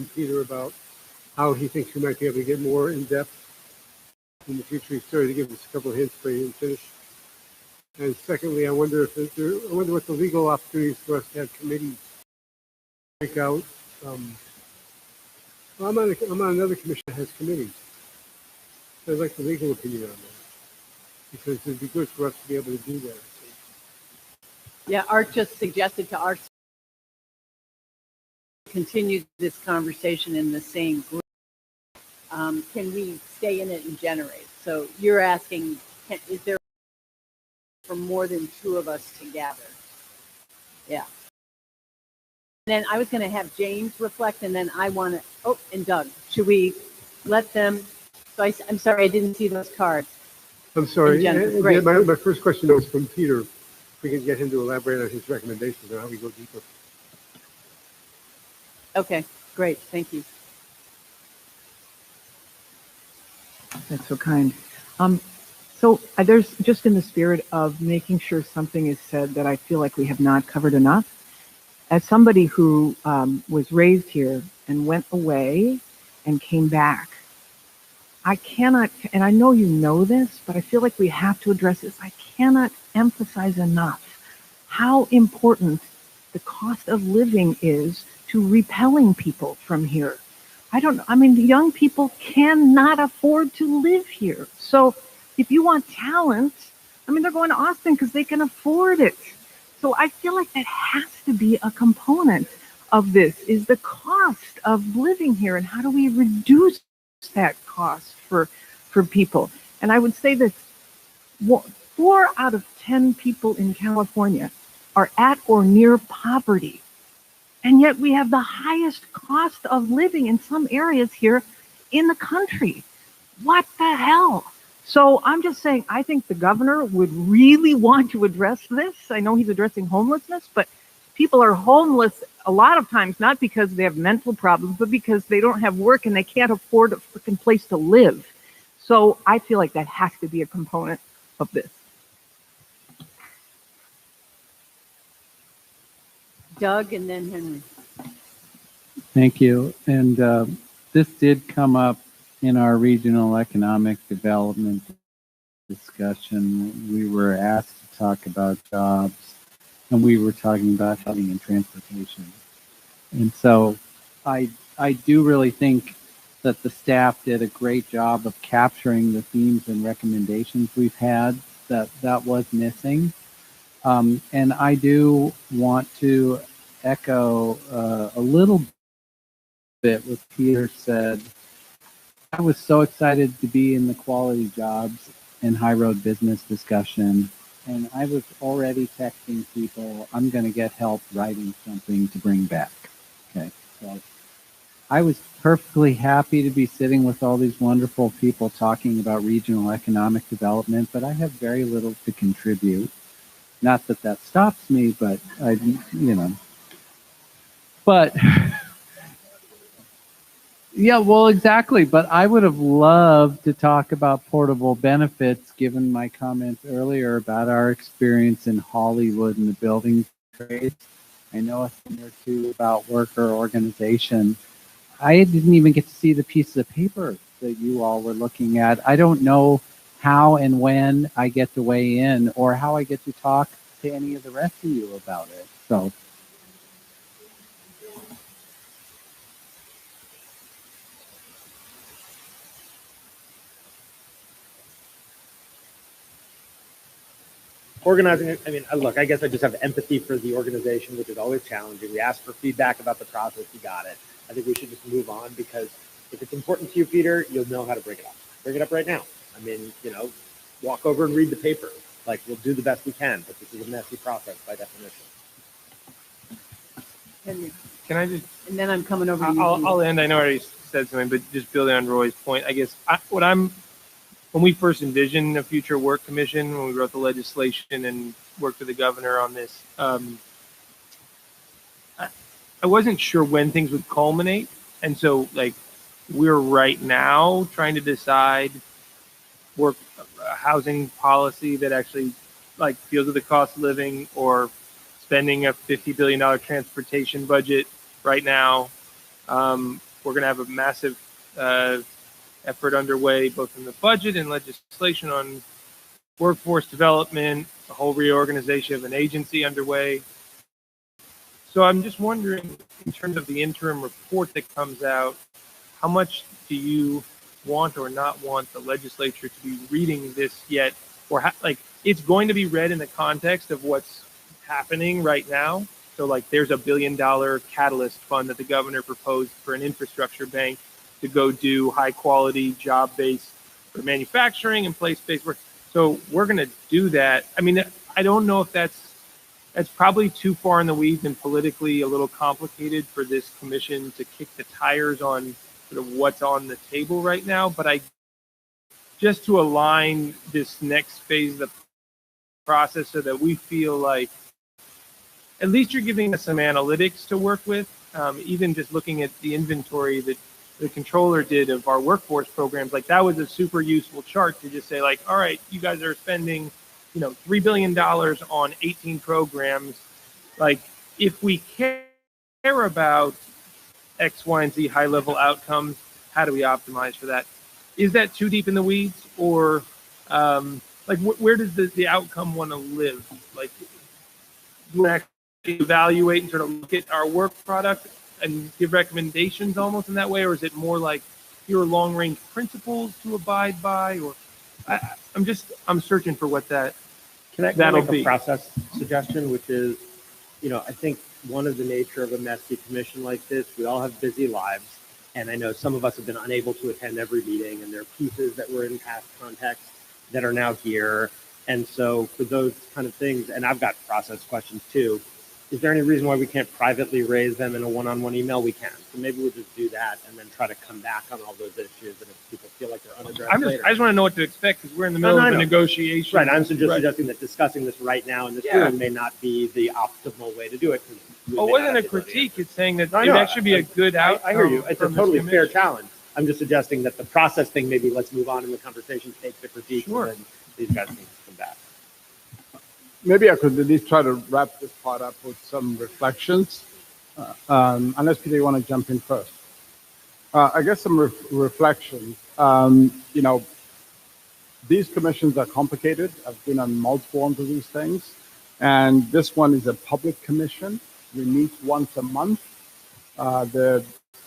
Peter about how he thinks we might be able to get more in depth in the future. He started to give us a couple of hints, but he didn't finish. And secondly, I wonder what the legal opportunities for us to have committees break out. I'm on another commission that has committees. So I'd like the legal opinion on that, because it'd be good for us to be able to do that. Yeah, Art just suggested to our continue this conversation in the same group. Can we stay in it and generate? So you're asking, is there for more than two of us to gather? Yeah. Then I was going to have James reflect, and then I want to, and Doug, should we let them, so I'm sorry, I didn't see those cards. I'm sorry. Great. My first question was from Peter. If we can get him to elaborate on his recommendations and how we go deeper. Okay, great. Thank you. That's so kind. So there's just in the spirit of making sure something is said that I feel like we have not covered enough. As somebody who was raised here and went away and came back, I cannot, and I know you know this, but I feel like we have to address this. I cannot emphasize enough how important the cost of living is to repelling people from here. The young people cannot afford to live here. So if you want talent, they're going to Austin because they can afford it. So I feel like that has to be a component of this, is the cost of living here, and how do we reduce that cost for people. And I would say that 4 out of 10 people in California are at or near poverty. And yet we have the highest cost of living in some areas here in the country. What the hell? So I'm just saying, I think the governor would really want to address this. I know he's addressing homelessness, but people are homeless a lot of times, not because they have mental problems, but because they don't have work and they can't afford a freaking place to live. So I feel like that has to be a component of this. Doug and then Henry. Thank you. And this did come up in our regional economic development discussion. We were asked to talk about jobs, and we were talking about housing and transportation. And so I do really think that the staff did a great job of capturing the themes and recommendations we've had that was missing. And I do want to echo a little bit what Peter said. I was so excited to be in the quality jobs and high road business discussion, and I was already texting people, I'm going to get help writing something to bring back. Okay, so I was perfectly happy to be sitting with all these wonderful people talking about regional economic development, but I have very little to contribute. Not that that stops me, but But yeah, well, exactly. But I would have loved to talk about portable benefits, given my comments earlier about our experience in Hollywood and the building trades. I know a thing or two about worker organization. I didn't even get to see the pieces of paper that you all were looking at. I don't know how and when I get to weigh in, or how I get to talk to any of the rest of you about it. So. Organizing, look, I guess I just have empathy for the organization, which is always challenging. We asked for feedback about the process. You got it. I think we should just move on, because if it's important to you, Peter, you'll know how to bring it up. Bring it up right now. Walk over and read the paper. We'll do the best we can, but this is a messy process by definition. Can I just? And then I'm coming over to you. I'll end. I know I already said something, but just building on Roy's point, I guess when we first envisioned a future work commission, when we wrote the legislation and worked with the governor on this, I wasn't sure when things would culminate. And so, we're right now trying to decide housing policy that actually, deals with the cost of living, or spending a $50 billion transportation budget right now. we're going to have a massive effort underway, both in the budget and legislation on workforce development, a whole reorganization of an agency underway. So I'm just wondering, in terms of the interim report that comes out, how much do you want or not want the legislature to be reading this yet? Or like, it's going to be read in the context of what's happening right now. So like, there's $1 billion catalyst fund that the governor proposed for an infrastructure bank to go do high quality job based for manufacturing and place based work. So we're going to do that. I mean, I don't know if that's probably too far in the weeds and politically a little complicated for this commission to kick the tires on sort of what's on the table right now. But just to align this next phase of the process so that we feel like at least you're giving us some analytics to work with, even just looking at the inventory that the controller did of our workforce programs, like that was a super useful chart to just say like, all right, you guys are spending, $3 billion on 18 programs. Like if we care about X, Y, and Z high level outcomes, how do we optimize for that? Is that too deep in the weeds, or where does the outcome want to live? Like, do we actually evaluate and sort of look at our work product and give recommendations almost in that way, or is it more like here are long range principles to abide by? Or I'm searching for what that'll make be. A process suggestion, which is, I think one of the nature of a messy commission like this, we all have busy lives. And I know some of us have been unable to attend every meeting, and there are pieces that were in past context that are now here. And so for those kind of things, and I've got process questions too, is there any reason why we can't privately raise them in a one-on-one email? We can. So maybe we'll just do that and then try to come back on all those issues. And if people feel like they're unaddressed later. I just want to know what to expect because we're in the middle of a negotiation. Right. I'm suggesting that discussing this right now in this room may not be the optimal way to do it. It wasn't a critique. It's saying that maybe that should be a good outcome. I hear you. It's a totally fair challenge. I'm just suggesting that the process thing, maybe let's move on in the conversation, take the critique, and then these guys can come back. Maybe I could at least try to wrap this part up with some reflections, unless Peter, you want to jump in first. I guess some reflections. These commissions are complicated. I've been on multiple ones of these things, and this one is a public commission. We meet once a month. The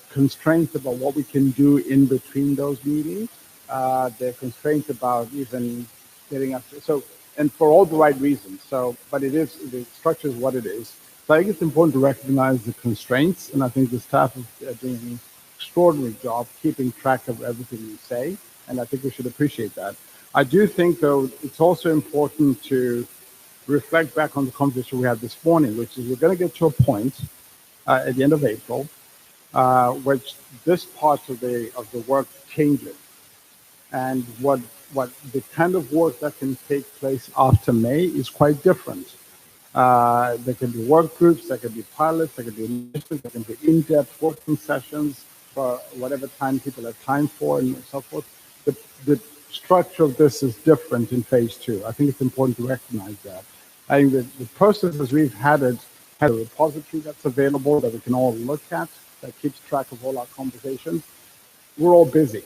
constraints about what we can do in between those meetings, the constraints about even getting us and for all the right reasons. But the structure is what it is. So I think it's important to recognize the constraints, and I think the staff is doing an extraordinary job keeping track of everything we say, and I think we should appreciate that. I do think, though, it's also important to reflect back on the conversation we had this morning, which is we're going to get to a point at the end of April, which this part of the work changes, and what the kind of work that can take place after May is quite different. There can be work groups, there can be pilots, there can be initiatives, there can be in-depth working sessions for whatever time people have time for, and so forth. The structure of this is different in phase 2. I think it's important to recognize that. I think that the process as we've had a repository that's available that we can all look at, that keeps track of all our conversations. We're all busy.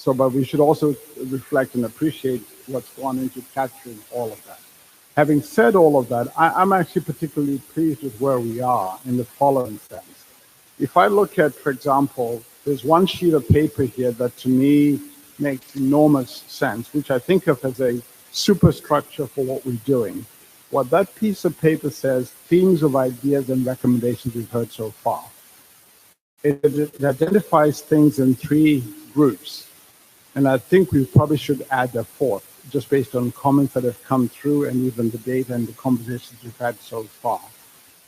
But we should also reflect and appreciate what's gone into capturing all of that. Having said all of that, I'm actually particularly pleased with where we are in the following sense. If I look at, for example, there's one sheet of paper here that to me makes enormous sense, which I think of as a superstructure for what we're doing. What that piece of paper says, themes of ideas and recommendations we've heard so far. It identifies things in 3 groups. And I think we probably should add a 4th, just based on comments that have come through and even the data and the conversations we've had so far.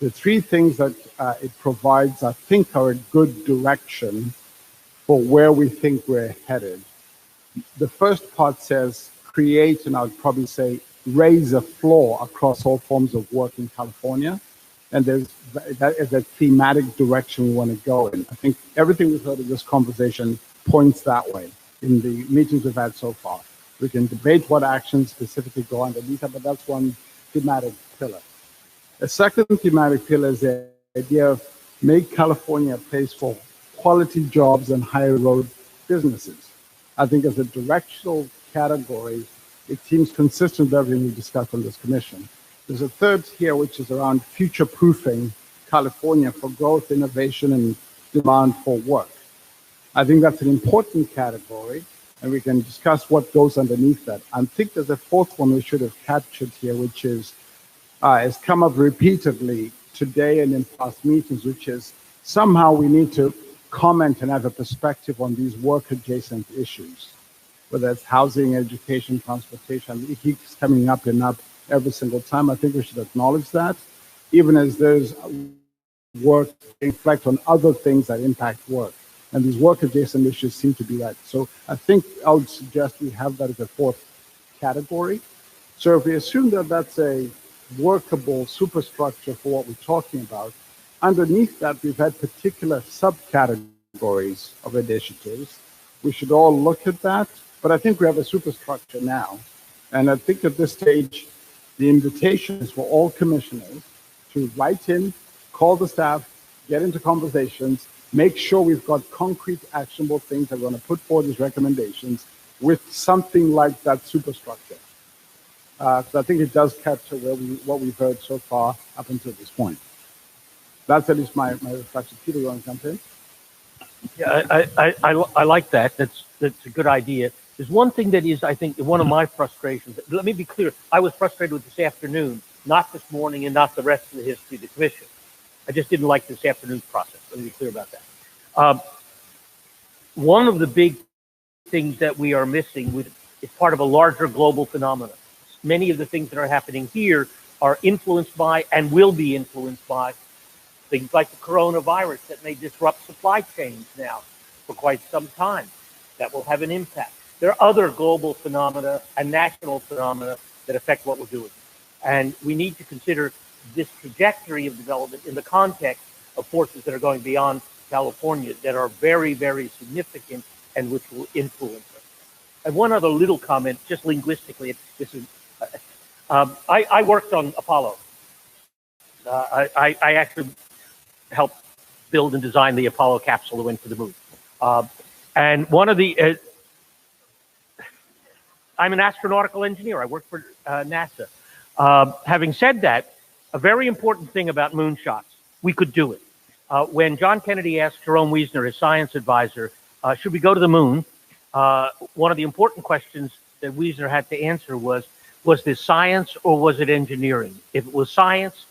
The 3 things that it provides, I think, are a good direction for where we think we're headed. The first part says create, and I would probably say raise a floor across all forms of work in California. And that is a thematic direction we want to go in. I think everything we've heard in this conversation points that way in the meetings we've had so far. We can debate what actions specifically go under these, but that's one thematic pillar. A second thematic pillar is the idea of make California a place for quality jobs and high road businesses. I think as a directional category, it seems consistent with everything we discussed on this commission. There's a third here, which is around future-proofing California for growth, innovation, and demand for work. I think that's an important category, and we can discuss what goes underneath that. I think there's a fourth one we should have captured here, which is has come up repeatedly today and in past meetings, which is somehow we need to comment and have a perspective on these work-adjacent issues, whether it's housing, education, transportation. It keeps coming up and up every single time. I think we should acknowledge that, even as there's work reflect on other things that impact work. And these work-adjacent issues seem to be that. So I think I would suggest we have that as a fourth category. So if we assume that that's a workable superstructure for what we're talking about, underneath that, we've had particular subcategories of initiatives. We should all look at that, but I think we have a superstructure now. And I think at this stage, the invitation is for all commissioners to write in, call the staff, get into conversations, make sure we've got concrete, actionable things that we're going to put forward as recommendations with something like that superstructure. So I think it does capture what we've heard so far up until this point. That's at least my reflection. Peter, you want to jump in? Yeah, I like that. That's a good idea. There's one thing that is, I think, one of my frustrations. Let me be clear. I was frustrated with this afternoon, not this morning and not the rest of the history of the commission. I just didn't like this afternoon's process. Let me be clear about that. One of the big things that we are missing is part of a larger global phenomenon. Many of the things that are happening here are influenced by and will be influenced by things like the coronavirus that may disrupt supply chains now for quite some time. That will have an impact. There are other global phenomena and national phenomena that affect what we're doing. And we need to consider this trajectory of development in the context of forces that are going beyond California that are very, very significant and which will influence us. And one other little comment, just linguistically, I worked on Apollo. I actually helped build and design the Apollo capsule that went to the moon. And one of the, I'm an astronautical engineer. I work for NASA. Having said that, a very important thing about moonshots, we could do it. When John Kennedy asked Jerome Wiesner, his science advisor, should we go to the moon? One of the important questions that Wiesner had to answer was this science or was it engineering? If it was science,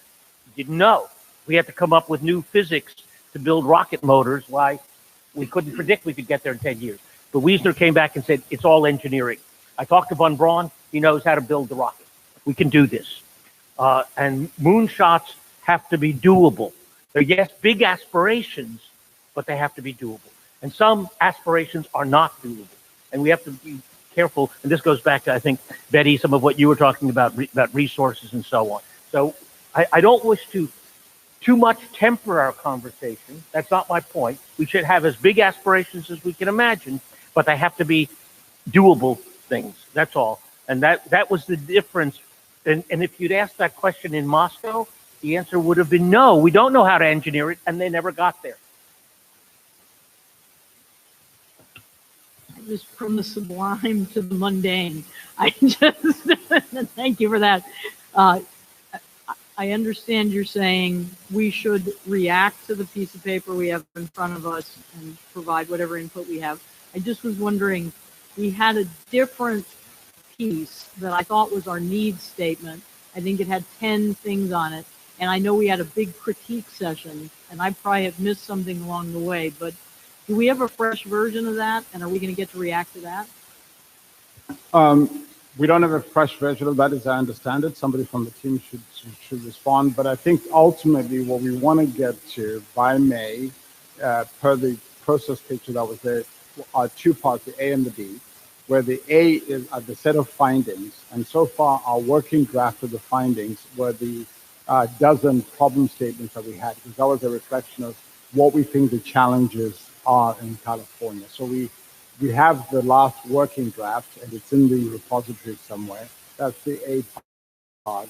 he didn't know. We had to come up with new physics to build rocket motors. Why? We couldn't predict we could get there in 10 years. But Wiesner came back and said, it's all engineering. I talked to Von Braun. He knows how to build the rocket. We can do this. And moonshots have to be doable. They're, yes, big aspirations, but they have to be doable. And some aspirations are not doable. And we have to be careful. And this goes back to, I think, Betty, some of what you were talking about resources and so on. So I don't wish to too much temper our conversation. That's not my point. We should have as big aspirations as we can imagine, but they have to be doable things. That's all. And that was the difference. And if you'd asked that question in Moscow, the answer would have been no. We don't know how to engineer it, and they never got there. Just from the sublime to the mundane. I just thank you for that. I understand you're saying we should react to the piece of paper we have in front of us and provide whatever input we have. I just was wondering, we had a different piece that I thought was our needs statement. I think it had 10 things on it. And I know we had a big critique session, and I probably have missed something along the way, but do we have a fresh version of that? And are we going to get to react to that? We don't have a fresh version of that, as I understand it. Somebody from the team should respond. But I think ultimately what we want to get to by May, per the process picture that was there, are two parts, the A and the B, where the A is the set of findings. And so far, our working draft of the findings were the dozen problem statements that we had, because that was a reflection of what we think the challenges are in California. So we have the last working draft, and it's in the repository somewhere. That's the A part.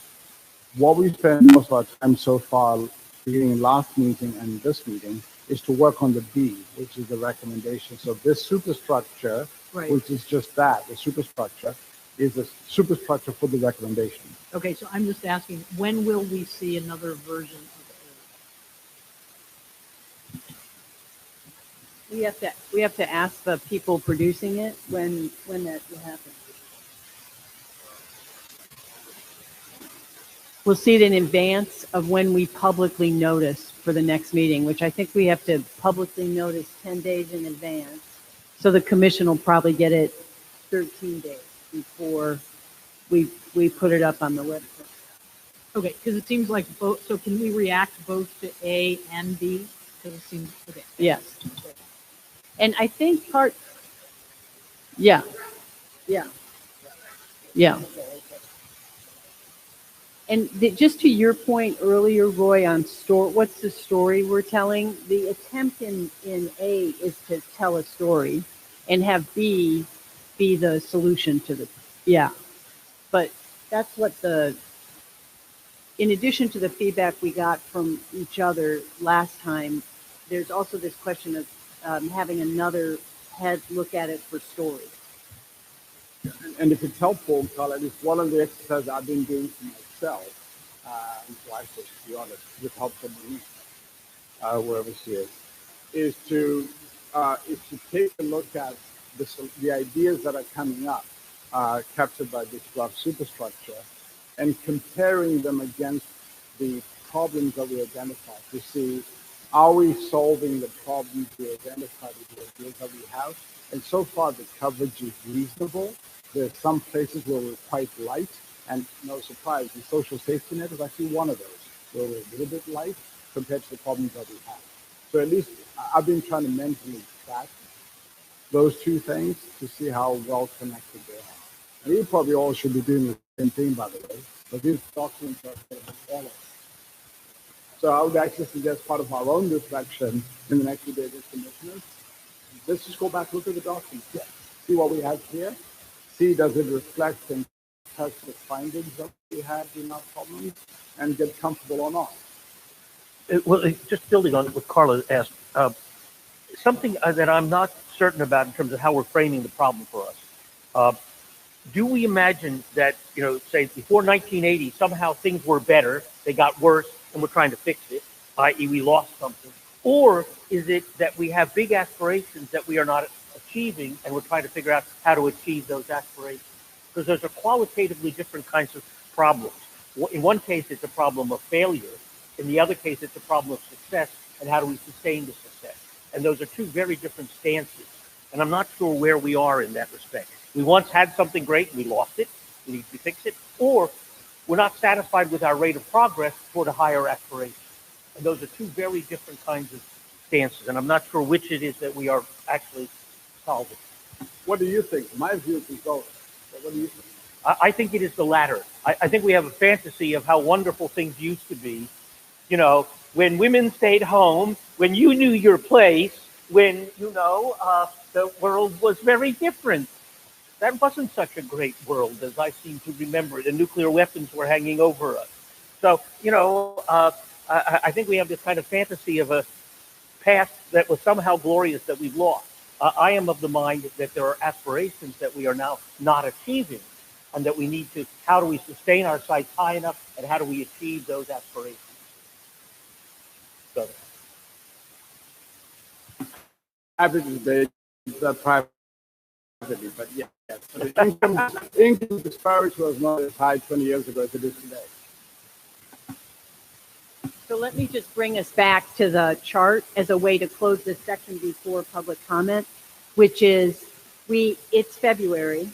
What we spent most of our time so far, beginning in last meeting and this meeting, is to work on the B, which is the recommendation. So this superstructure, Right. which is just that, the superstructure, is a superstructure for the recommendation. Okay, so I'm just asking, when will we see another version of We have to ask the people producing it when that will happen. We'll see it in advance of when we publicly notice for the next meeting, which I think we have to publicly notice 10 days in advance. So the commission will probably get it 13 days before we put it up on the website. Okay, because it seems like both, so can we react both to A and B? Because it seems, okay. Yes. And I think yeah. And just to your point earlier, Roy, on what's the story we're telling? The attempt in A is to tell a story and have B be the solution to but that's what in addition to the feedback we got from each other last time, there's also this question of having another head look at it for story. And if it's helpful, Carl, at least one of the exercises I've been doing for myself, and twice, to be honest, with help from Marie, wherever she is to take a look at the ideas that are coming up, captured by this rough superstructure, and comparing them against the problems that we identified to see, are we solving the problems we identified with the ideas that we have? And so far, the coverage is reasonable. There's some places where we're quite light, and no surprise, the social safety net is actually one of those, where we're a little bit light compared to the problems that we have. So at least I've been trying to mentally track those two things to see how well connected they are. And you probably all should be doing the same thing, by the way, but these documents are all of us. So I would actually suggest part of our own reflection in the next few days as commissioners, let's just go back, look at the document, see what we have here, see does it reflect and touch the findings that we had in our problems, and get comfortable or not. Just building on what Carla asked, something that I'm not certain about in terms of how we're framing the problem for us. Do we imagine that, say before 1980, somehow things were better, they got worse, and we're trying to fix it, i.e. we lost something? Or is it that we have big aspirations that we are not achieving, and we're trying to figure out how to achieve those aspirations? Because those are qualitatively different kinds of problems. In one case, it's a problem of failure. In the other case, it's a problem of success, and how do we sustain the success? And those are two very different stances. And I'm not sure where we are in that respect. We once had something great, and we lost it, we need to fix it, or we're not satisfied with our rate of progress toward a higher aspiration. And those are two very different kinds of stances, and I'm not sure which it is that we are actually solving. What do you think? My view is both. But what do you think? I think it is the latter. I think we have a fantasy of how wonderful things used to be. When women stayed home, when you knew your place, when, the world was very different. That wasn't such a great world as I seem to remember it. The nuclear weapons were hanging over us. So, I think we have this kind of fantasy of a past that was somehow glorious that we've lost. I am of the mind that there are aspirations that we are now not achieving, and that we need to, how do we sustain our sights high enough, and how do we achieve those aspirations? So, Happy to debate privately, but yes. The income disparity was not as high 20 years ago as it is today. So let me just bring us back to the chart as a way to close this section before public comment, which is it's February.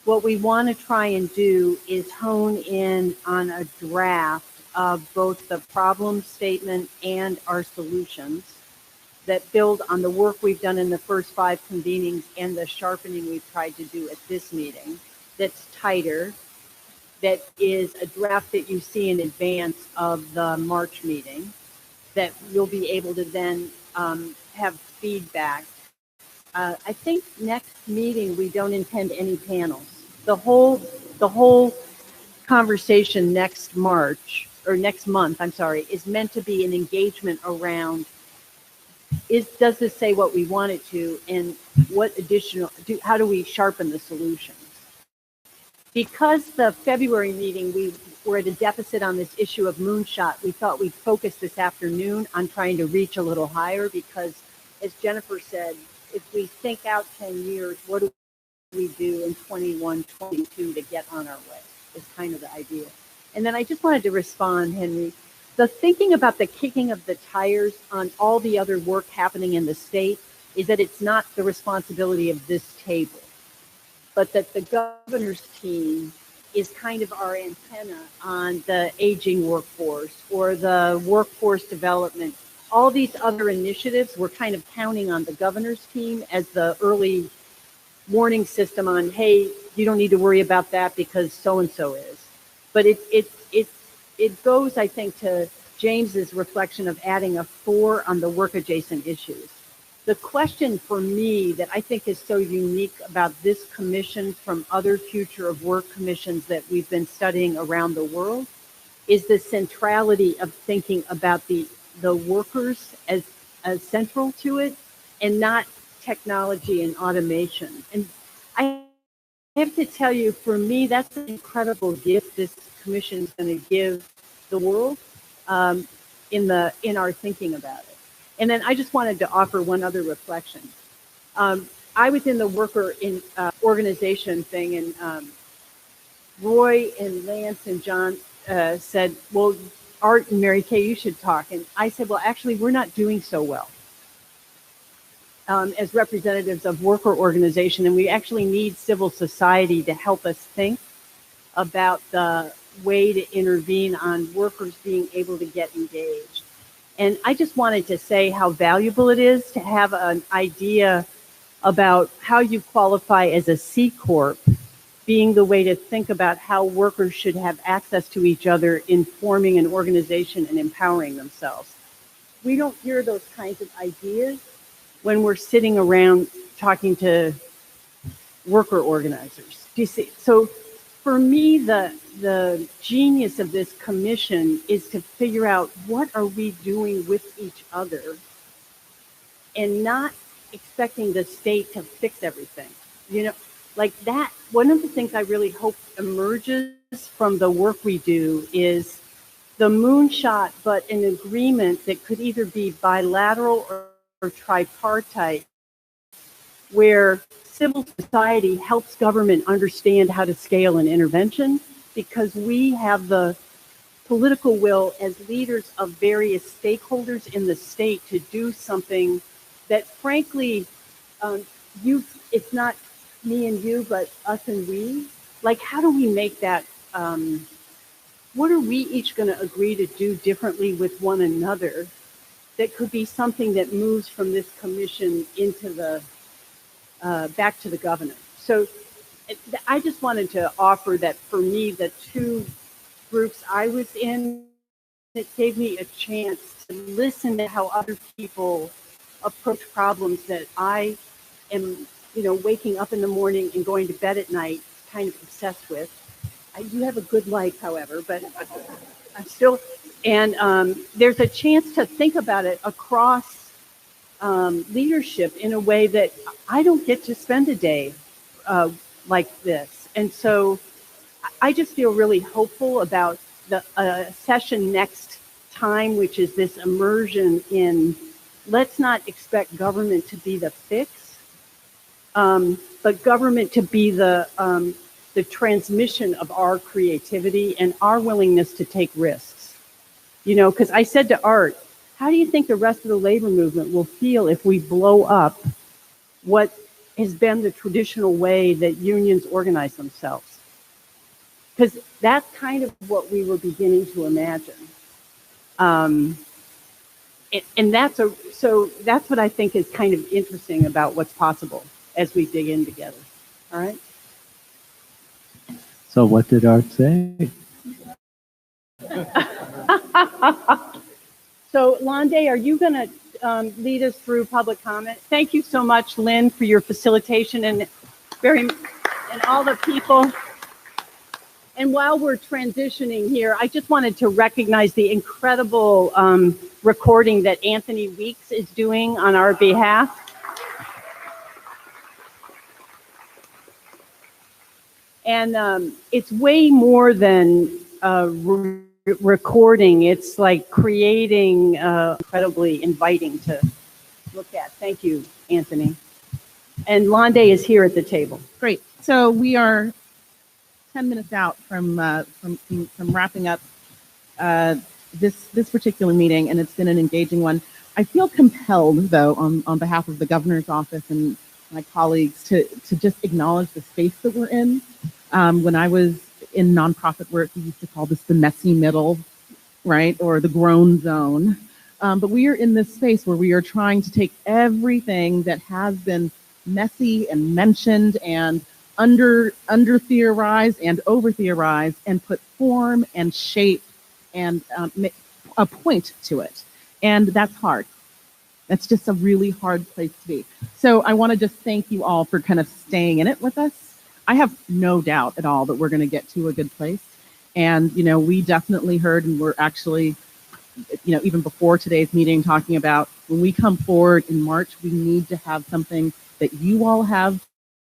What we want to try and do is hone in on a draft of both the problem statement and our solutions that build on the work we've done in the first 5 convenings and the sharpening we've tried to do at this meeting, that's tighter, that is a draft that you see in advance of the March meeting, that you'll be able to then have feedback. I think next meeting, we don't intend any panels. The whole conversation next month, is meant to be an engagement around does this say what we want it to, and what how do we sharpen the solutions? Because the February meeting, we were at a deficit on this issue of moonshot, we thought we'd focus this afternoon on trying to reach a little higher because, as Jennifer said, if we think out 10 years, what do we do in 21, 22 to get on our way is kind of the idea. And then I just wanted to respond, Henry. The thinking about the kicking of the tires on all the other work happening in the state is that it's not the responsibility of this table, but that the governor's team is kind of our antenna on the aging workforce or the workforce development. All these other initiatives, we're kind of counting on the governor's team as the early warning system on, hey, you don't need to worry about that because so-and-so is. But it goes, I think, to James's reflection of adding a 4 on the work adjacent issues. The question for me that I think is so unique about this commission from other future of work commissions that we've been studying around the world is the centrality of thinking about the workers as central to it and not technology and automation. And I have to tell you, for me, that's an incredible gift this commission is going to give the world in our thinking about it. And then I just wanted to offer one other reflection. I was in the worker organization thing, and Roy and Lance and John said, well, Art and Mary Kay, you should talk. And I said, well, actually, we're not doing so well as representatives of worker organization, and we actually need civil society to help us think about the way to intervene on workers being able to get engaged. And I just wanted to say how valuable it is to have an idea about how you qualify as a C Corp being the way to think about how workers should have access to each other in forming an organization and empowering themselves. We don't hear those kinds of ideas when we're sitting around talking to worker organizers. Do you see? So for me, the genius of this commission is to figure out what are we doing with each other and not expecting the state to fix everything. You know, like that, one of the things I really hope emerges from the work we do is the moonshot, but an agreement that could either be bilateral or tripartite, where civil society helps government understand how to scale an intervention, because we have the political will as leaders of various stakeholders in the state to do something that, frankly, it's not me and you, but us and we. Like, how do we make that? What are we each going to agree to do differently with one another that could be something that moves from this commission into the back to the governor? So I just wanted to offer that for me, the two groups I was in, it gave me a chance to listen to how other people approach problems that I am, waking up in the morning and going to bed at night kind of obsessed with. I do have a good life, however, but I'm still, and there's a chance to think about it across leadership in a way that I don't get to spend a day like this. And so I just feel really hopeful about the session next time, which is this immersion in, let's not expect government to be the fix, but government to be the transmission of our creativity and our willingness to take risks. Because I said to Art, how do you think the rest of the labor movement will feel if we blow up what has been the traditional way that unions organize themselves? Because that's kind of what we were beginning to imagine. And that's what I think is kind of interesting about what's possible as we dig in together. All right? So what did Art say? So, Londe, are you going to lead us through public comment? Thank you so much, Lynn, for your facilitation and all the people. And while we're transitioning here, I just wanted to recognize the incredible recording that Anthony Weeks is doing on our behalf. And it's way more than recording. It's like creating incredibly inviting to look at. Thank you, Anthony. And Londe is here at the table. Great. So we are 10 minutes out from wrapping up this particular meeting, and it's been an engaging one. I feel compelled, though, on behalf of the governor's office and my colleagues, to just acknowledge the space that we're in. When I was in nonprofit work, we used to call this the messy middle, right, or the groan zone. But we are in this space where we are trying to take everything that has been messy and mentioned and under theorized and over theorized and put form and shape and a point to it. And that's hard. That's just a really hard place to be. So I want to just thank you all for kind of staying in it with us. I have no doubt at all that we're going to get to a good place. And, you know, we definitely heard, and we're actually, you know, even before today's meeting, talking about when we come forward in March, we need to have something that you all have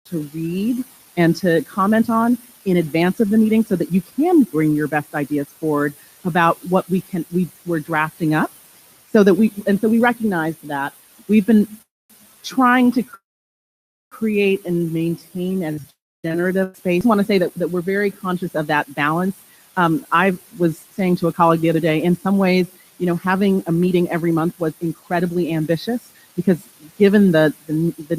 to read and to comment on in advance of the meeting so that you can bring your best ideas forward about what we're drafting up. So we recognize that we've been trying to create and maintain a generative space. I want to say that we're very conscious of that balance. I was saying to a colleague the other day, in some ways, you know, having a meeting every month was incredibly ambitious because given the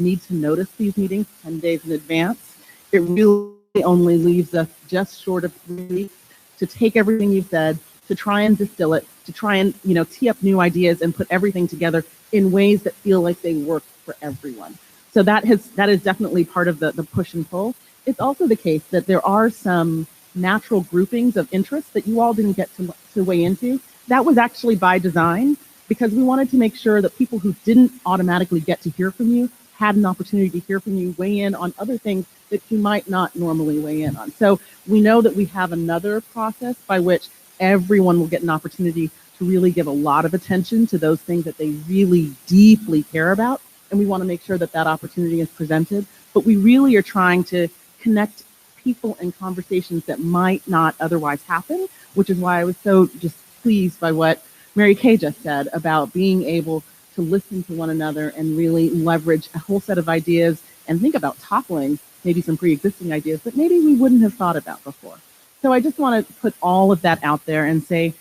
need to notice these meetings 10 days in advance, it really only leaves us just short of 3 weeks to take everything you've said, to try and distill it, to try and, you know, tee up new ideas and put everything together in ways that feel like they work for everyone. So that is definitely part of the push and pull. It's also the case that there are some natural groupings of interest that you all didn't get to weigh into. That was actually by design because we wanted to make sure that people who didn't automatically get to hear from you had an opportunity to hear from you, weigh in on other things that you might not normally weigh in on. So we know that we have another process by which everyone will get an opportunity to really give a lot of attention to those things that they really deeply care about. And we want to make sure that that opportunity is presented. But we really are trying to connect people and conversations that might not otherwise happen, which is why I was so just pleased by what Mary Kay just said about being able to listen to one another and really leverage a whole set of ideas and think about toppling maybe some pre-existing ideas that maybe we wouldn't have thought about before. So I just want to put all of that out there and say,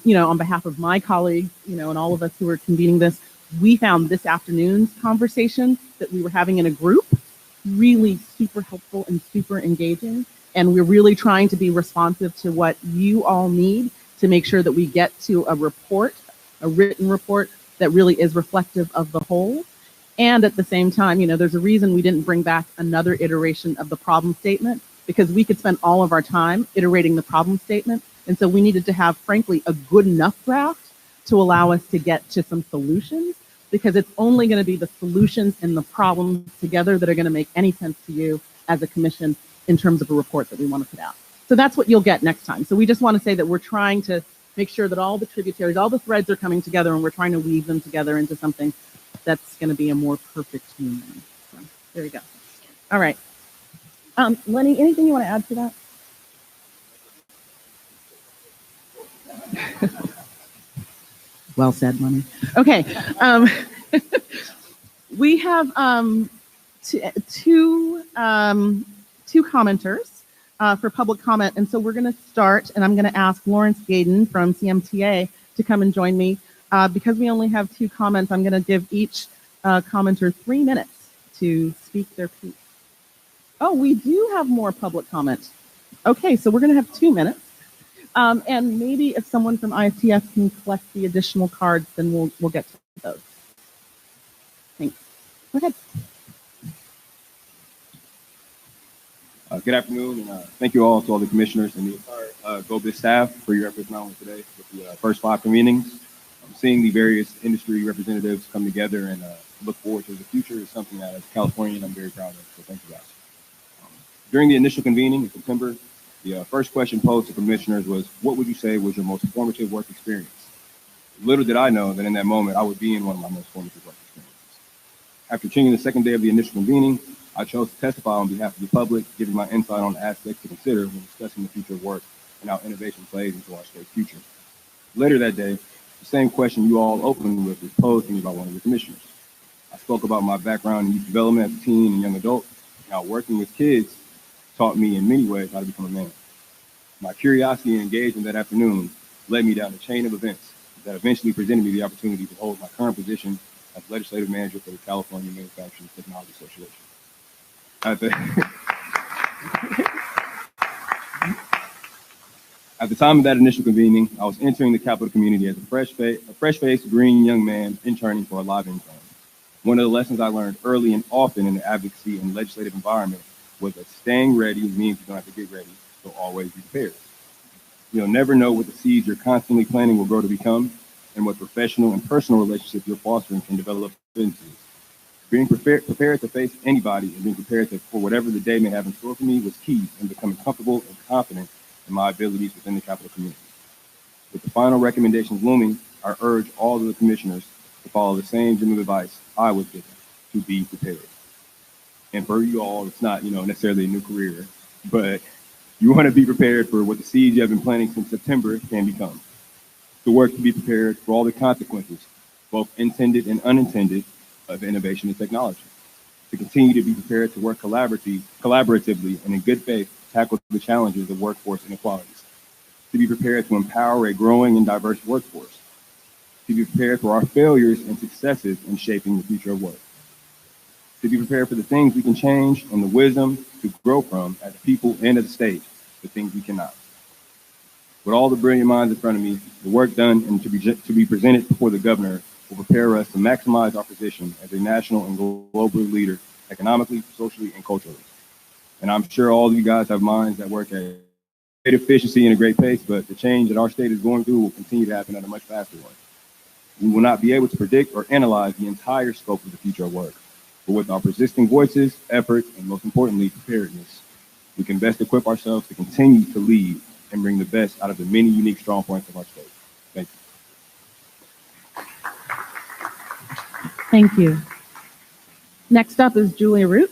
you know, on behalf of my colleagues, you know, and all of us who are convening this, we found this afternoon's conversation that we were having in a group really super helpful and super engaging. And we're really trying to be responsive to what you all need to make sure that we get to a report, a written report that really is reflective of the whole. And at the same time, you know, there's a reason we didn't bring back another iteration of the problem statement because we could spend all of our time iterating the problem statement. And so we needed to have, frankly, a good enough draft to allow us to get to some solutions, because it's only going to be the solutions and the problems together that are going to make any sense to you as a commission in terms of a report that we want to put out. So that's what you'll get next time. So we just want to say that we're trying to make sure that all the tributaries, all the threads are coming together, and we're trying to weave them together into something that's going to be a more perfect union. So there we go. All right. Lenny, anything you want to add to that? Well said, Lenny. Okay. We have two commenters for public comment. And so we're going to start, and I'm going to ask Lawrence Gaden from CMTA to come and join me. Because we only have 2 comments, I'm going to give each commenter 3 minutes to speak their piece. Oh, we do have more public comment. Okay, so we're going to have 2 minutes. And maybe if someone from IFTF can collect the additional cards, then we'll get to those. Thanks. Go ahead. Good afternoon, and thank you all to all the commissioners and the entire GO-Biz staff for your efforts not only today, but the first 5 convenings. Seeing the various industry representatives come together and look forward to the future is something that, as a Californian, I'm very proud of. So thank you guys. During the initial convening in September, the first question posed to commissioners was, what would you say was your most formative work experience? Little did I know that in that moment, I would be in one of my most formative work experiences. After attending the second day of the initial convening, I chose to testify on behalf of the public, giving my insight on aspects to consider when discussing the future of work and how innovation plays into our state's future. Later that day, the same question you all opened with was posed to me by one of the commissioners. I spoke about my background in youth development as a teen and young adult, and how working with kids taught me in many ways how to become a man. My curiosity and engagement that afternoon led me down a chain of events that eventually presented me the opportunity to hold my current position as legislative manager for the California Manufacturing Technology Association. At the time of that initial convening, I was entering the Capitol community as a fresh-faced green young man interning for a lobbying firm. One of the lessons I learned early and often in the advocacy and legislative environment was that staying ready means you don't have to get ready, so always be prepared. You'll never know what the seeds you're constantly planting will grow to become, and what professional and personal relationships you're fostering can develop into. Being prepared to face anybody and being prepared for whatever the day may have in store for me was key in becoming comfortable and confident in my abilities within the Capitol community. With the final recommendations looming, I urge all of the commissioners to follow the same general advice I was given, to be prepared. And for you all, it's not, necessarily a new career, but you want to be prepared for what the seeds you have been planting since September can become. To work to be prepared for all the consequences, both intended and unintended, of innovation and technology. To continue to be prepared to work collaboratively and in good faith to tackle the challenges of workforce inequalities. To be prepared to empower a growing and diverse workforce. To be prepared for our failures and successes in shaping the future of work. To be prepared for the things we can change and the wisdom to grow from as a people and as a state, the things we cannot. With all the brilliant minds in front of me, the work done and to be presented before the governor will prepare us to maximize our position as a national and global leader economically, socially, and culturally. And I'm sure all of you guys have minds that work at great efficiency and a great pace, but the change that our state is going through will continue to happen at a much faster one. We will not be able to predict or analyze the entire scope of the future of work, but with our persisting voices, efforts, and most importantly, preparedness, we can best equip ourselves to continue to lead and bring the best out of the many unique strong points of our state. Thank you. Thank you. Next up is Julia Root.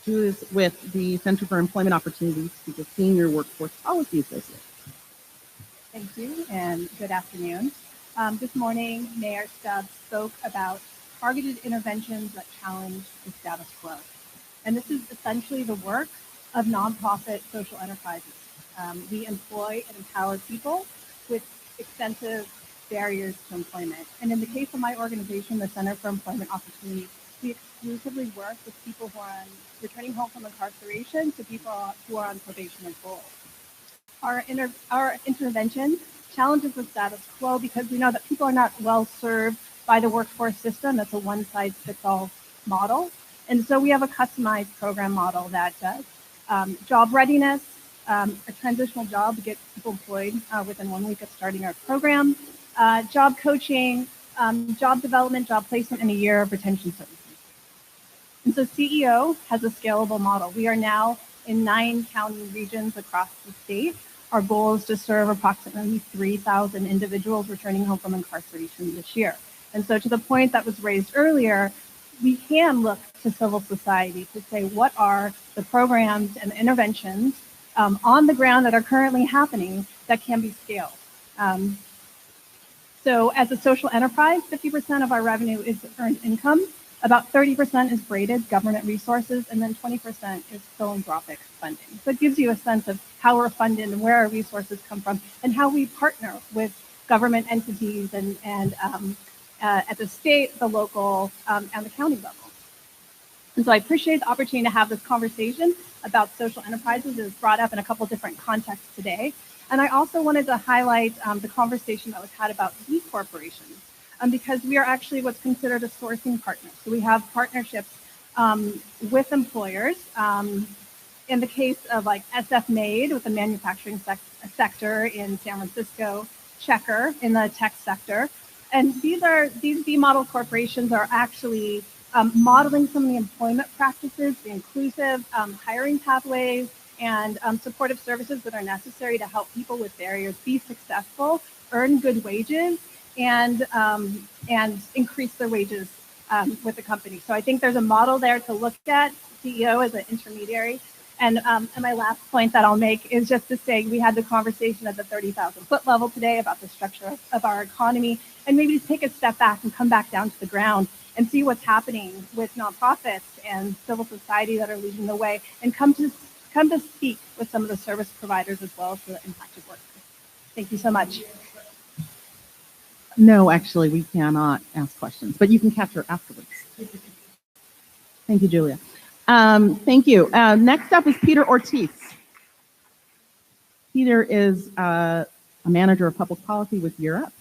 Julia is with the Center for Employment Opportunities. She's a senior workforce policy associate. Thank you, and good afternoon. This morning, Mayor Stubbs spoke about targeted interventions that challenge the status quo. And this is essentially the work of nonprofit social enterprises. We employ and empower people with extensive barriers to employment. And in the case of my organization, the Center for Employment Opportunities, we exclusively work with people who are returning home from incarceration to people who are on probation and parole. Our intervention challenges the status quo because we know that people are not well served by the workforce system. That's a one-size-fits-all model. And so we have a customized program model that does job readiness, a transitional job to get people employed within 1 week of starting our program, job coaching, job development, job placement, and a year of retention services. And so CEO has a scalable model. We are now in 9 county regions across the state. Our goal is to serve approximately 3,000 individuals returning home from incarceration this year. And so to the point that was raised earlier, we can look to civil society to say what are the programs and interventions on the ground that are currently happening that can be scaled. So as a social enterprise, 50% of our revenue is earned income. About 30% is braided government resources, and then 20% is philanthropic funding. So it gives you a sense of how we're funded and where our resources come from and how we partner with government entities and at the state, the local, and the county level. And so I appreciate the opportunity to have this conversation about social enterprises. It was brought up in a couple different contexts today. And I also wanted to highlight the conversation that was had about B corporations, because we are actually what's considered a sourcing partner. So we have partnerships with employers. In the case of like SF Made with the manufacturing sector in San Francisco, Checker in the tech sector. And these B model corporations are actually modeling some of the employment practices, the inclusive hiring pathways, and supportive services that are necessary to help people with barriers be successful, earn good wages, and increase their wages with the company. So I think there's a model there to look at, CEO as an intermediary. And my last point that I'll make is just to say we had the conversation at the 30,000 foot level today about the structure of our economy, and maybe just take a step back and come back down to the ground and see what's happening with nonprofits and civil society that are leading the way, and come to speak with some of the service providers as well as the impacted workers. Thank you so much. No, actually, we cannot ask questions, but you can capture afterwards. Thank you, Julia. Thank you. Next up is Peter Ortiz. Peter is a manager of public policy with Europe.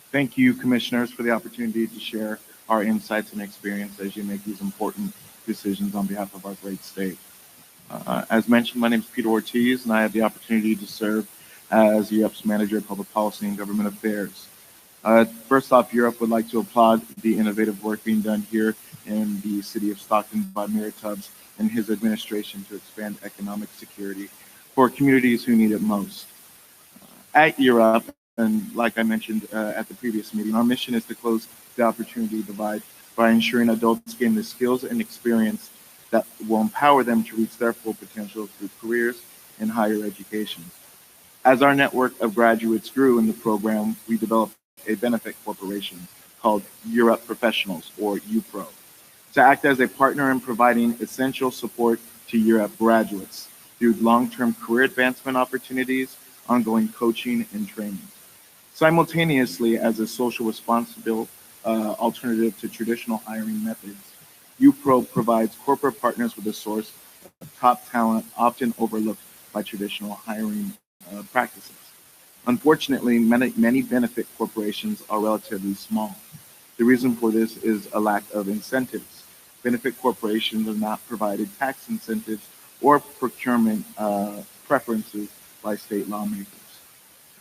Thank you, commissioners, for the opportunity to share our insights and experience as you make these important decisions on behalf of our great state. As mentioned, my name is Peter Ortiz, and I have the opportunity to serve as Europe's manager of public policy and government affairs. First off, Europe would like to applaud the innovative work being done here in the city of Stockton by Mayor Tubbs and his administration to expand economic security for communities who need it most. At Europe, and like I mentioned at the previous meeting, our mission is to close the opportunity divide by ensuring adults gain the skills and experience that will empower them to reach their full potential through careers in higher education. As our network of graduates grew in the program, we developed a benefit corporation called Europe Professionals, or UPRO, to act as a partner in providing essential support to Europe graduates through long-term career advancement opportunities, ongoing coaching and training. Simultaneously, as a social responsible alternative to traditional hiring methods, UPRO provides corporate partners with a source of top talent often overlooked by traditional hiring practices. Unfortunately, many benefit corporations are relatively small. The reason for this is a lack of incentives. Benefit corporations are not provided tax incentives or procurement preferences by state lawmakers.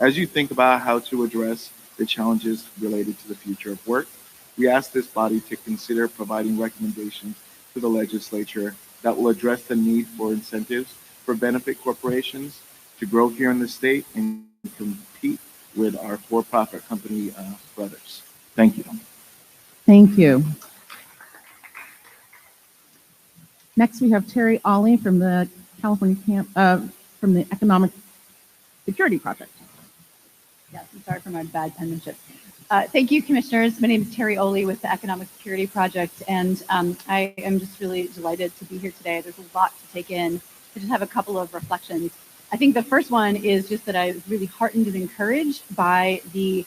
As you think about how to address the challenges related to the future of work, we ask this body to consider providing recommendations to the legislature that will address the need for incentives for benefit corporations to grow here in the state and compete with our for-profit company brothers. Thank you. Thank you. Next, we have Terry Ollie from the California from the Economic Security Project. Yes, I'm sorry for my bad penmanship. Thank you, commissioners. My name is Terry Oley with the Economic Security Project, and I am just really delighted to be here today. There's a lot to take in. I just have a couple of reflections. I think the first one is just that I was really heartened and encouraged by the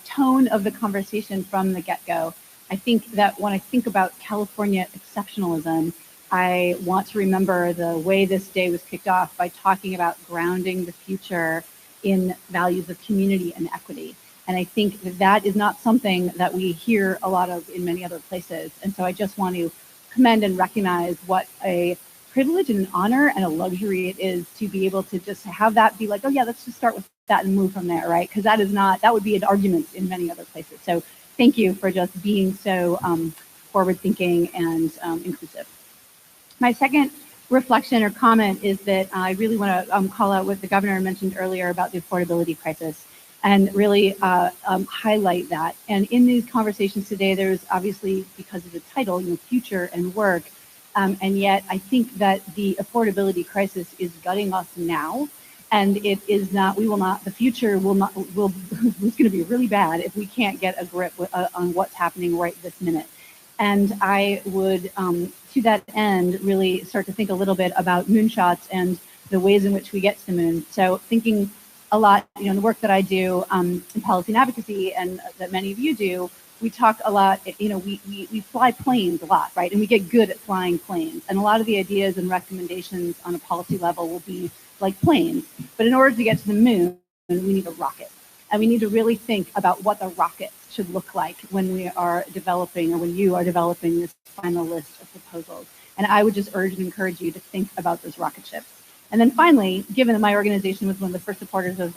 tone of the conversation from the get-go. I think that when I think about California exceptionalism, I want to remember the way this day was kicked off by talking about grounding the future in values of community and equity. And I think that that is not something that we hear a lot of in many other places. And so I just want to commend and recognize what a privilege and an honor and a luxury it is to be able to just have that be like, oh yeah, let's just start with that and move from there, right? Because that is not, that would be an argument in many other places. So thank you for just being so forward thinking and inclusive. My second reflection or comment is that I really want to call out what the governor mentioned earlier about the affordability crisis and really highlight that. And in these conversations today, there's obviously, because of the title, future and work. And yet I think that the affordability crisis is gutting us now. And it is not, we will not, the future it's going to be really bad if we can't get a grip on what's happening right this minute. And I would, to that end, really start to think a little bit about moonshots and the ways in which we get to the moon. So thinking a lot, in the work that I do in policy and advocacy, and that many of you do, we talk a lot, we fly planes a lot, right? And we get good at flying planes. And a lot of the ideas and recommendations on a policy level will be like planes. But in order to get to the moon, we need a rocket. And we need to really think about what the rocket should look like when we are developing, or when you are developing this final list of proposals. And I would just urge and encourage you to think about those rocket ships. And then finally, given that my organization was one of the first supporters of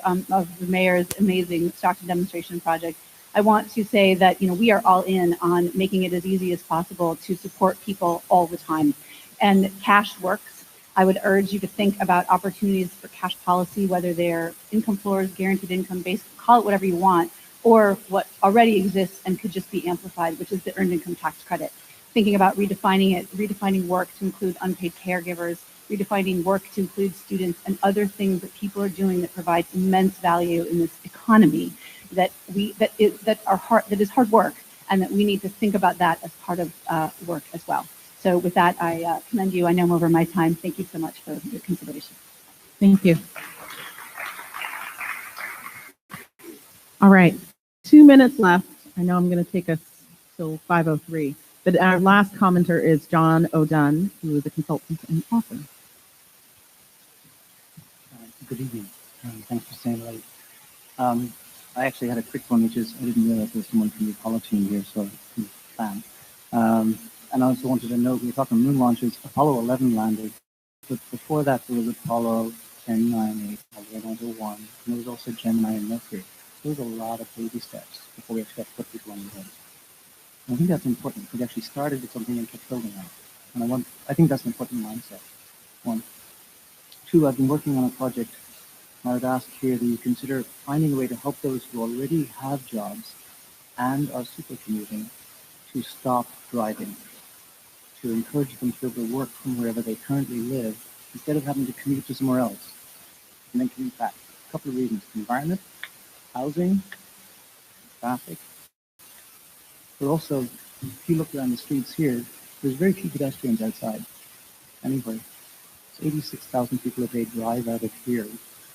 the mayor's amazing Stockton demonstration project, I want to say that, we are all in on making it as easy as possible to support people all the time. And cash works. I would urge you to think about opportunities for cash policy, whether they're income floors, guaranteed income based, call it whatever you want, or what already exists and could just be amplified, which is the earned income tax credit. Thinking about redefining it, redefining work to include unpaid caregivers, redefining work to include students and other things that people are doing that provide immense value in this economy that is hard work, and that we need to think about that as part of work as well. So with that, I commend you. I know I'm over my time. Thank you so much for your consideration. Thank you. All right, 2 minutes left. I know I'm going to take us till 5:03, but our last commenter is John O'Dunn, who is a consultant and author. Good evening. Thanks for staying late. I actually had a quick one, which is I didn't realize there was someone from the Apollo team here, so I couldn't plan. And I also wanted to note, we were talking moon launches, Apollo 11 landed, but before that there was Apollo 10, 9, 8, all the way down to 1, and there was also Gemini and Mercury. There was a lot of baby steps before we actually got to put people on the moon. And I think that's important. We actually started with something and kept building on it. And I think that's an important mindset. 1. 2, I've been working on a project. I would ask here that you consider finding a way to help those who already have jobs and are supercommuting to stop driving, to encourage them to be able to work from wherever they currently live instead of having to commute to somewhere else and then commute back. A couple of reasons: environment, housing, traffic. But also, if you look around the streets here, there's very few pedestrians outside anywhere. So 86,000 people a day drive out of here.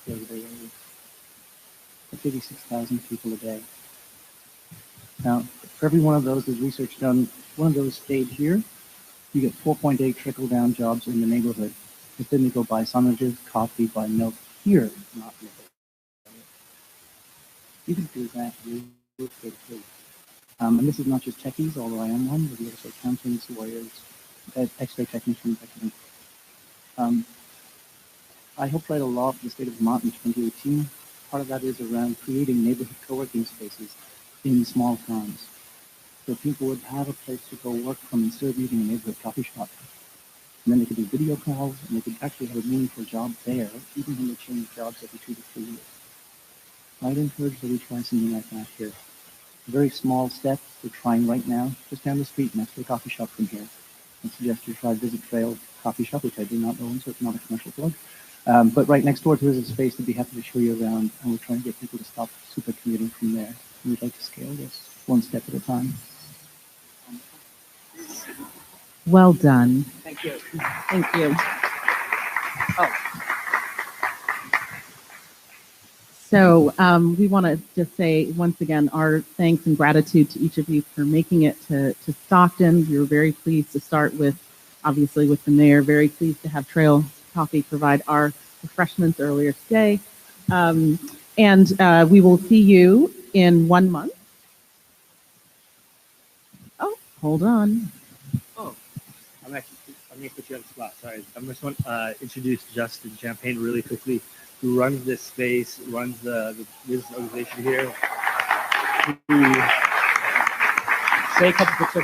That's 86,000 people a day. Now, for every one of those, there's research done. One of those stayed here. You get 4.8 trickle-down jobs in the neighborhood. But then you go buy sandwiches, coffee, buy milk here, not in the neighborhood. You can do that real estate too. And this is not just techies, although I am one, but we also accountants, lawyers, X-ray technicians, everything. I helped write a law for the state of Vermont in 2018. Part of that is around creating neighborhood co-working spaces in small towns, so people would have a place to go work from instead of using a neighborhood coffee shop. And then they could do video calls, and they could actually have a meaningful job there, even when they change jobs every 2 to 3 years. I'd encourage that we try something like that here. A very small step we're trying right now, just down the street next to the coffee shop from here. I suggest you try Visit Trail Coffee Shop, which I do not own, so it's not a commercial plug. But right next door to us is a space to be happy to show you around, and we're trying to get people to stop super commuting from there. And we'd like to scale this one step at a time. Well done. Thank you. Thank you. Oh. So we want to just say once again our thanks and gratitude to each of you for making it to Stockton. We were very pleased to start with, obviously, with the mayor. Very pleased to have Trail Coffee provide our refreshments earlier today. And we will see you in 1 month. Oh, hold on. Oh, I'm going to put you on the spot. Sorry. I'm just want to introduce Justin Champagne really quickly, who runs this space, runs the business organization here. Say a couple bits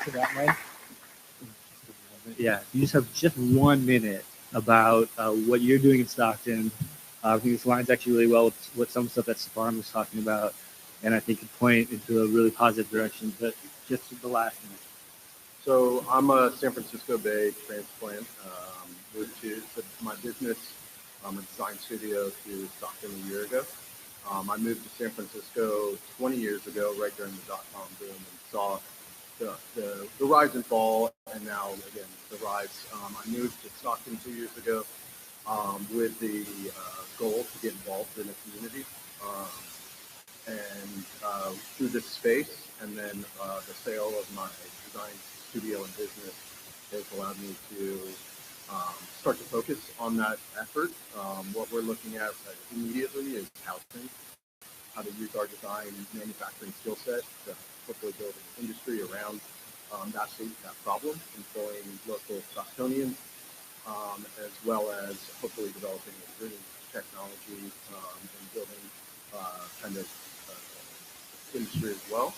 of that way. Yeah, you just have just 1 minute about what you're doing in Stockton. I think this lines actually really well with what some stuff that Stefan was talking about, and I think it point into a really positive direction. But just the last minute. So I'm a San Francisco Bay transplant. Moved to my business, a design studio, to Stockton a year ago. I moved to San Francisco 20 years ago, right during the dot-com boom, and saw the rise and fall, and now again the rise. I moved to Stockton 2 years ago with the goal to get involved in a community, and through this space, and then the sale of my design studio and business has allowed me to start to focus on that effort. What we're looking at immediately is housing, how to use our design manufacturing skill set to hopefully build an industry around that problem, employing local Stocktonians, as well as hopefully developing a green technology and building kind of industry as well.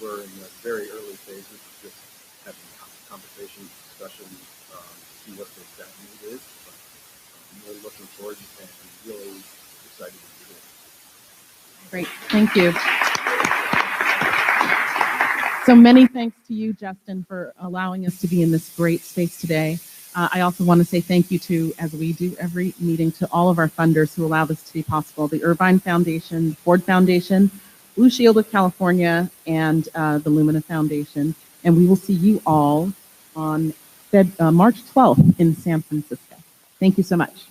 We're in the very early phases of just having conversations, discussions, see what the exact need is. But we're looking forward and really excited to be here. Great, thank you. So many thanks to you, Justin, for allowing us to be in this great space today. I also want to say thank you to, as we do every meeting, to all of our funders who allow this to be possible: the Irvine Foundation, Ford Foundation, Blue Shield of California, and the Lumina Foundation. And we will see you all on March 12th in San Francisco. Thank you so much.